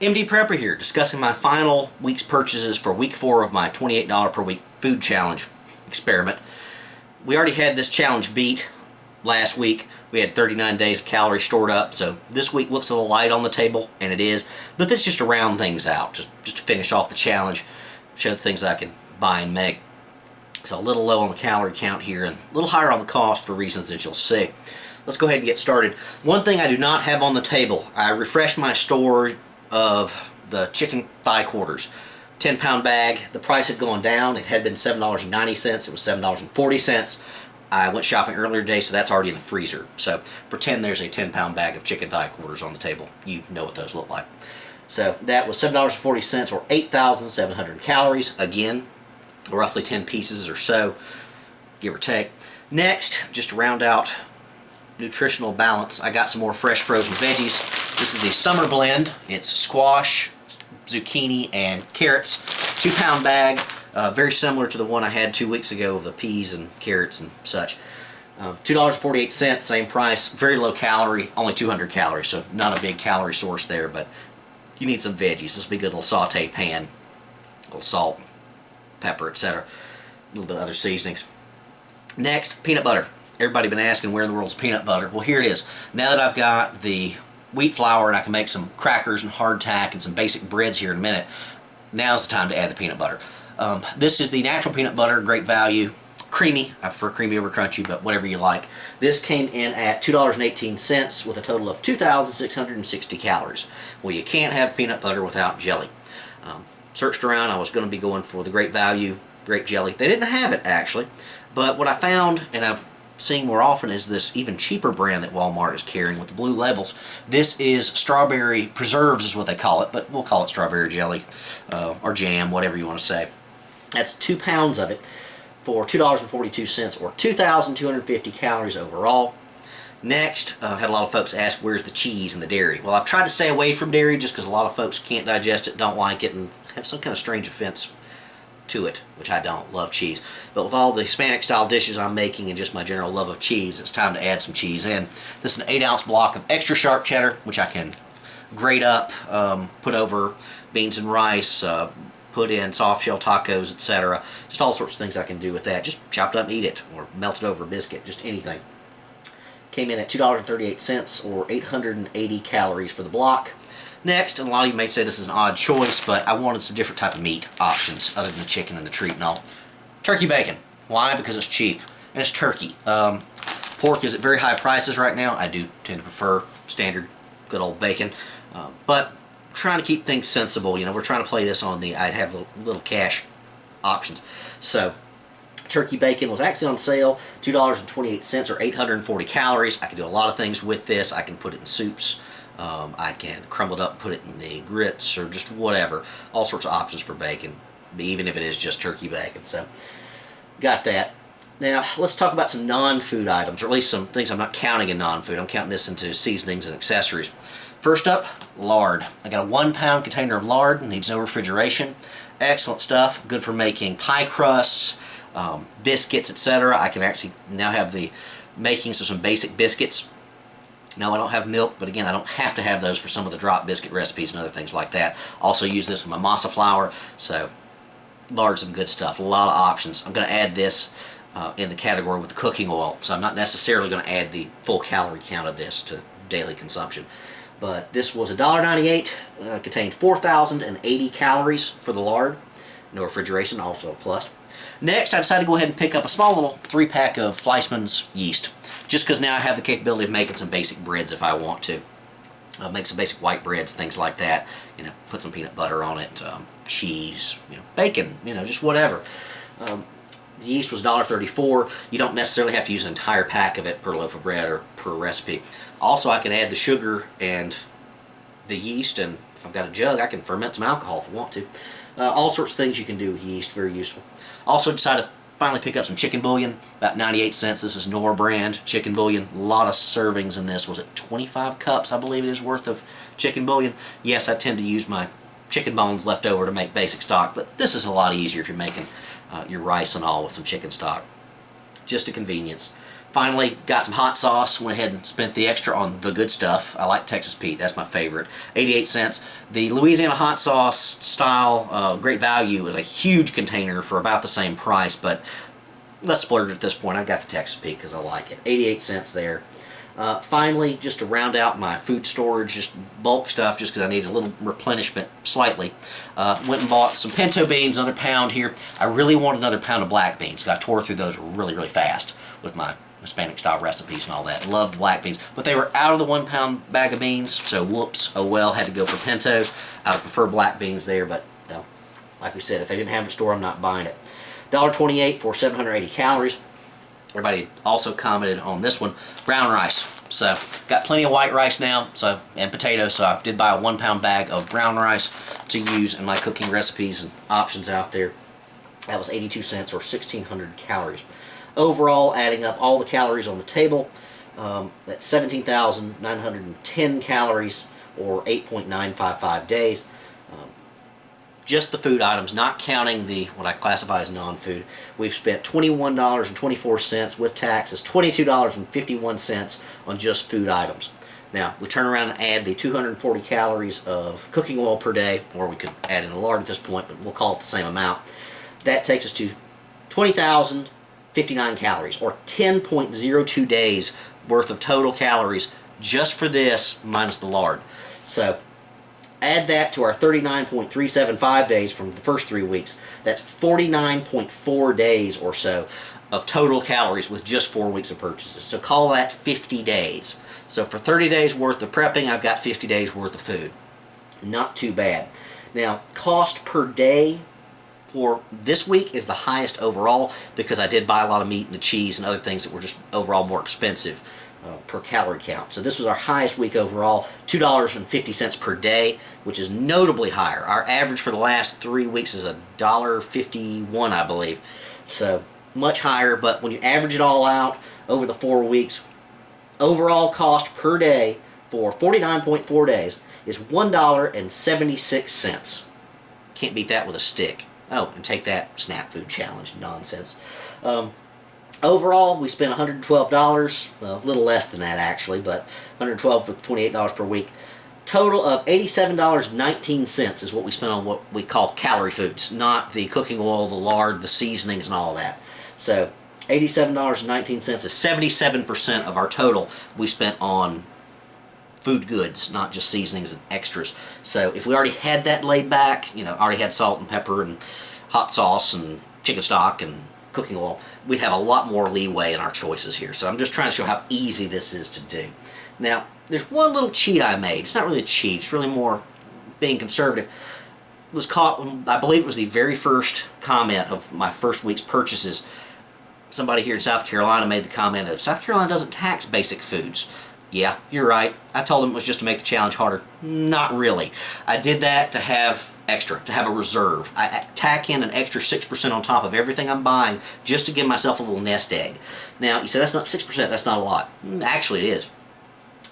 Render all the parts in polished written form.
MD Prepper here, discussing my final week's purchases for week 4 of my $28 per week food challenge experiment. We already had this challenge beat last week. We had 39 days of calories stored up, so this week looks a little light on the table, and it is, but this is just to round things out, just to finish off the challenge, show the things I can buy and make. So a little low on the calorie count here, and a little higher on the cost for reasons that you'll see. Let's go ahead and get started. One thing I do not have on the table, I refreshed my store of the chicken thigh quarters. 10-pound bag, the price had gone down. It had been $7.90, it was $7.40. I went shopping earlier today, so that's already in the freezer. So pretend there's a 10-pound bag of chicken thigh quarters on the table. You know what those look like. So that was $7.40 or 8,700 calories. Again, roughly 10 pieces or so, give or take. Next, just to round out nutritional balance, I got some more fresh frozen veggies. This is the summer blend. It's squash, zucchini, and carrots. 2-pound bag, very similar to the one I had 2 weeks ago of the peas and carrots and such. $2.48, same price, very low calorie, only 200 calories, so not a big calorie source there, but you need some veggies. This will be a good little saute pan, a little salt, pepper, etc. A little bit of other seasonings. Next, peanut butter. Everybody been asking where in the world's peanut butter. Well, here it is. Now that I've got the wheat flour and I can make some crackers and hardtack and some basic breads here in a minute, now's the time to add the peanut butter. This is the natural peanut butter, great value, creamy. I prefer creamy over crunchy, but whatever you like. This came in at $2.18 with a total of 2,660 calories. Well, you can't have peanut butter without jelly. Searched around, I was going to be going for the great value grape jelly. They didn't have it actually, but what I found, and I've seeing more often, is this even cheaper brand that Walmart is carrying with the blue labels. This is strawberry preserves is what they call it, but we'll call it strawberry jelly or jam, whatever you want to say. That's 2 pounds of it for $2.42 or 2,250 calories overall. Next, had a lot of folks ask where's the cheese and the dairy. Well, I've tried to stay away from dairy just because a lot of folks can't digest it, don't like it, and have some kind of strange offense to it, which I don't. Love cheese. But with all the Hispanic style dishes I'm making and just my general love of cheese, it's time to add some cheese in. This is an 8-ounce block of extra sharp cheddar, which I can grate up, put over beans and rice, put in soft shell tacos, etc. Just all sorts of things I can do with that. Just chop it up and eat it, or melt it over a biscuit, just anything. Came in at $2.38 or 880 calories for the block. Next, and a lot of you may say this is an odd choice, but I wanted some different type of meat options other than the chicken and the treat and all. Turkey bacon. Why? Because it's cheap, and it's turkey. Pork is at very high prices right now. I do tend to prefer standard, good old bacon, but trying to keep things sensible. You know, we're trying to play this on the I'd have little cash options. So turkey bacon was actually on sale, $2.28 or 840 calories. I can do a lot of things with this. I can put it in soups. I can crumble it up and put it in the grits or just whatever. All sorts of options for bacon, even if it is just turkey bacon. So, got that. Now, let's talk about some non-food items, or at least some things I'm not counting in non-food. I'm counting this into seasonings and accessories. First up, lard. I got a 1-pound container of lard, needs no refrigeration. Excellent stuff, good for making pie crusts, biscuits, etc. I can actually now have the makings of some basic biscuits. No, I don't have milk, but again, I don't have to have those for some of the drop biscuit recipes and other things like that. Also use this with my masa flour, so lard's some good stuff. A lot of options. I'm going to add this in the category with the cooking oil, so I'm not necessarily going to add the full calorie count of this to daily consumption. But this was $1.98, contained 4,080 calories for the lard. No refrigeration, also a plus. Next, I decided to go ahead and pick up a small little 3-pack of Fleischmann's yeast, just because now I have the capability of making some basic breads if I want to. Make some basic white breads, things like that. You know, put some peanut butter on it, cheese, bacon, just whatever. The yeast was $1.34. You don't necessarily have to use an entire pack of it per loaf of bread or per recipe. Also, I can add the sugar and the yeast, and if I've got a jug, I can ferment some alcohol if I want to. All sorts of things you can do with yeast, very useful. Also decided to finally pick up some chicken bouillon, about 98 cents. This is Knorr brand chicken bouillon. A lot of servings in this. Was it 25 cups, I believe it is, worth of chicken bouillon? Yes, I tend to use my chicken bones left over to make basic stock, but this is a lot easier if you're making your rice and all with some chicken stock. Just a convenience. Finally, got some hot sauce. Went ahead and spent the extra on the good stuff. I like Texas Pete. That's my favorite. 88 cents. The Louisiana hot sauce style, great value, is a huge container for about the same price, but let's splurge at this point. I've got the Texas Pete because I like it. 88 cents there. Finally, just to round out my food storage, just bulk stuff, just because I need a little replenishment slightly, went and bought some pinto beans, another pound here. I really want another pound of black beans. I tore through those really, really fast with my Hispanic style recipes and all that. Loved black beans, but they were out of the 1 pound bag of beans, so whoops, oh well, had to go for pintos. I would prefer black beans there, but like we said, if they didn't have it in the store, I'm not buying it. $1.28 for 780 calories. Everybody also commented on this one, brown rice. So got plenty of white rice now, and potatoes, so I did buy a 1 pound bag of brown rice to use in my cooking recipes and options out there. That was 82 cents or 1,600 calories. Overall, adding up all the calories on the table, that's 17,910 calories or 8.955 days. Just the food items, not counting the what I classify as non-food. We've spent $21.24 with taxes, $22.51 on just food items. Now, we turn around and add the 240 calories of cooking oil per day, or we could add in the lard at this point, but we'll call it the same amount. That takes us to 20,059 calories, or 10.02 days worth of total calories just for this minus the lard. So add that to our 39.375 days from the first 3 weeks. That's 49.4 days or so of total calories with just 4 weeks of purchases. So call that 50 days. So for 30 days worth of prepping, I've got 50 days worth of food. Not too bad. Now, cost per day for this week is the highest overall because I did buy a lot of meat and the cheese and other things that were just overall more expensive per calorie count. So this was our highest week overall, $2.50 per day, which is notably higher. Our average for the last 3 weeks is $1.51, I believe. So much higher, but when you average it all out over the 4 weeks, overall cost per day for 49.4 days is $1.76. Can't beat that with a stick. Oh, and take that, Snap Food Challenge nonsense. Overall, we spent $112, well, a little less than that actually, but $112 with $28 per week. Total of $87.19 is what we spent on what we call calorie foods, not the cooking oil, the lard, the seasonings, and all that. So $87.19 is 77% of our total we spent on food goods, not just seasonings and extras. So if we already had that laid back, already had salt and pepper and hot sauce and chicken stock and cooking oil, we'd have a lot more leeway in our choices here. So I'm just trying to show how easy this is to do. Now, there's one little cheat I made. It's not really a cheat. It's really more being conservative. It was caught when, I believe it was the very first comment of my first week's purchases. Somebody here in South Carolina made the comment of, South Carolina doesn't tax basic foods. Yeah, you're right. I told them it was just to make the challenge harder. Not really. I did that to have extra, to have a reserve. I tack in an extra 6% on top of everything I'm buying just to give myself a little nest egg. Now, you say that's not 6%, that's not a lot. Actually, it is.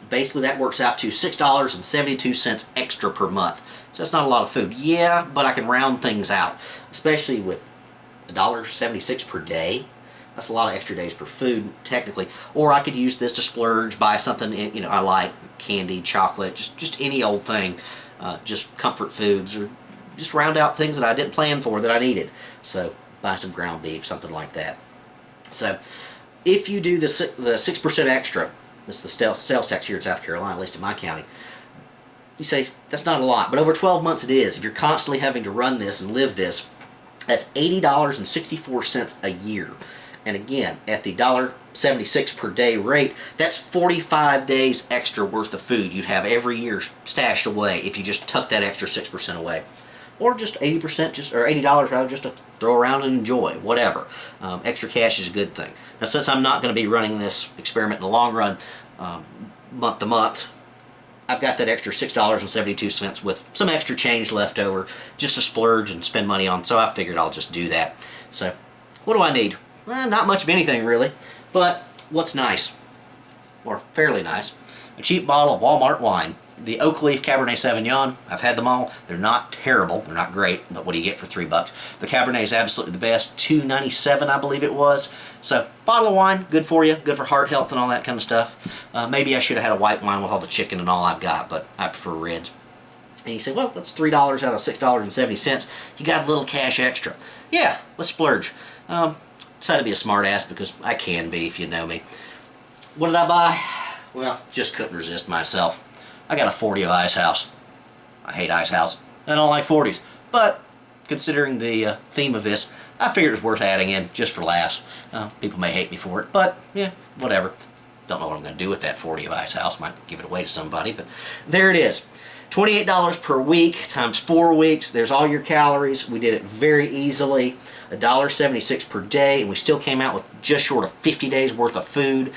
Basically, that works out to $6.72 extra per month. So that's not a lot of food. Yeah, but I can round things out, especially with $1.76 per day. That's a lot of extra days per food, technically. Or I could use this to splurge, buy something I like, candy, chocolate, just any old thing, just comfort foods, or just round out things that I didn't plan for that I needed. So buy some ground beef, something like that. So if you do the 6% extra, this is the sales tax here in South Carolina, at least in my county, you say, that's not a lot, but over 12 months it is. If you're constantly having to run this and live this, that's $80.64 a year. And again, at the $1.76 per day rate, that's 45 days extra worth of food you'd have every year stashed away if you just tuck that extra 6% away. Or just 80%, or $80 rather, just to throw around and enjoy, whatever. Extra cash is a good thing. Now, since I'm not going to be running this experiment in the long run, month to month, I've got that extra $6.72 with some extra change left over just to splurge and spend money on, so I figured I'll just do that. So, what do I need? Well, not much of anything really, but what's nice, or fairly nice, a cheap bottle of Walmart wine. The Oak Leaf Cabernet Sauvignon, I've had them all. They're not terrible. They're not great, but what do you get for $3? The Cabernet is absolutely the best. $2.97, I believe it was. So, bottle of wine, good for you, good for heart health and all that kind of stuff. Maybe I should have had a white wine with all the chicken and all I've got, but I prefer reds. And you say, well, that's $3 out of $6.70. You got a little cash extra. Yeah, let's splurge. Decided to be a smart ass because I can be if you know me. What did I buy? Well, just couldn't resist myself. I got a 40 of Ice House. I hate Ice House. I don't like 40s. But considering the theme of this, I figured it was worth adding in just for laughs. People may hate me for it, but yeah, whatever. Don't know what I'm going to do with that 40 of Ice House. Might give it away to somebody, but there it is. $28 per week times 4 weeks. There's all your calories. We did it very easily. $1.76 per day, and we still came out with just short of 50 days worth of food.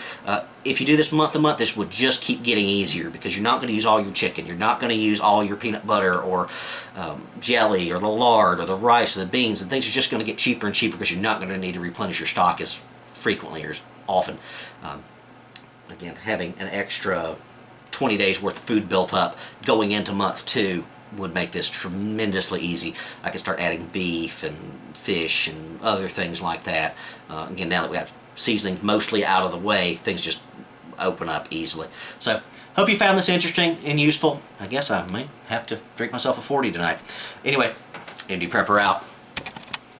If you do this month to month, this would just keep getting easier because you're not going to use all your chicken. You're not going to use all your peanut butter or jelly or the lard or the rice or the beans, and things are just going to get cheaper and cheaper because you're not going to need to replenish your stock as frequently or as often. Again, having an extra 20 days worth of food built up going into month 2 would make this tremendously easy. I could start adding beef and fish and other things like that. Again, now that we got seasoning mostly out of the way, things just open up easily. So, hope you found this interesting and useful. I guess I may have to drink myself a 40 tonight. Anyway, MD Prepper out.